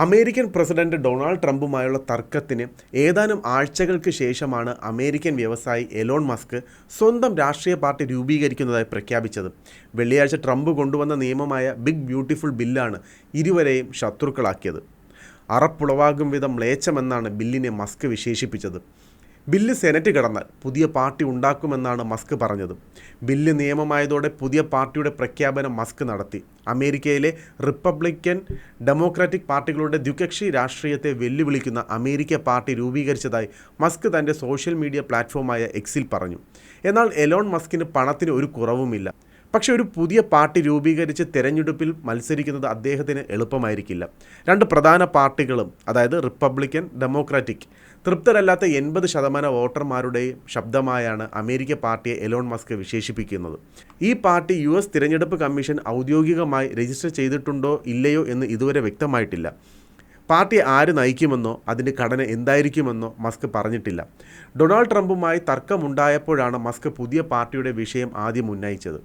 American president Donald ട്രംപുമായുള്ള തർക്കത്തിന് ഏതാനും ആഴ്ചകൾക്ക് ശേഷമാണ് അമേരിക്കൻ വ്യവസായി എലോൺ മസ്ക് സ്വന്തം രാഷ്ട്രീയ പാർട്ടി രൂപീകരിക്കുന്നതായി പ്രഖ്യാപിച്ചത്. വെള്ളിയാഴ്ച ട്രംപ് കൊണ്ടുവന്ന നിയമമായ ബിഗ് ബ്യൂട്ടിഫുൾ ബില്ലാണ് ഇരുവരെയും ശത്രുക്കളാക്കിയത്. അറപ്പുളവാകും വിധം മ്ലേച്ഛമെന്നാണ് ബില്ലിനെ മസ്ക് വിശേഷിപ്പിച്ചത്. ബില്ല് സെനറ്റ് കടന്നാൽ പുതിയ പാർട്ടി ഉണ്ടാക്കുമെന്നാണ് മസ്ക് പറഞ്ഞത്. ബില്ല് നിയമമായതോടെ പുതിയ പാർട്ടിയുടെ പ്രഖ്യാപനം മസ്ക് നടത്തി. അമേരിക്കയിലെ റിപ്പബ്ലിക്കൻ, ഡെമോക്രാറ്റിക് പാർട്ടികളുടെ ദ്വികക്ഷി രാഷ്ട്രീയത്തെ വെല്ലുവിളിക്കുന്ന അമേരിക്ക പാർട്ടി രൂപീകരിച്ചതായി മസ്ക് തൻ്റെ സോഷ്യൽ മീഡിയ പ്ലാറ്റ്ഫോമായ എക്സിൽ പറഞ്ഞു. എന്നാൽ എലോൺ മസ്കിന് പണത്തിന് ഒരു കുറവുമില്ല. പക്ഷേ ഒരു പുതിയ പാർട്ടി രൂപീകരിച്ച് തെരഞ്ഞെടുപ്പിൽ മത്സരിക്കുന്നത് അദ്ദേഹത്തിന് എളുപ്പമായിരിക്കില്ല. രണ്ട് പ്രധാന പാർട്ടികളും, അതായത് റിപ്പബ്ലിക്കൻ, ഡെമോക്രാറ്റിക്, തൃപ്തരല്ലാത്ത 80% വോട്ടർമാരുടെയും ശബ്ദമായാണ് അമേരിക്ക പാർട്ടിയെ എലോൺ മസ്ക് വിശേഷിപ്പിക്കുന്നത്. ഈ പാർട്ടി US തിരഞ്ഞെടുപ്പ് കമ്മീഷൻ ഔദ്യോഗികമായി രജിസ്റ്റർ ചെയ്തിട്ടുണ്ടോ ഇല്ലയോ എന്ന് ഇതുവരെ വ്യക്തമായിട്ടില്ല. പാർട്ടി ആര് നയിക്കുമെന്നോ അതിൻ്റെ ഘടന എന്തായിരിക്കുമെന്നോ മസ്ക് പറഞ്ഞിട്ടില്ല. ഡൊണാൾഡ് ട്രംപുമായി തർക്കമുണ്ടായപ്പോഴാണ് മസ്ക് പുതിയ പാർട്ടിയുടെ വിഷയം ആദ്യം ഉന്നയിച്ചത്.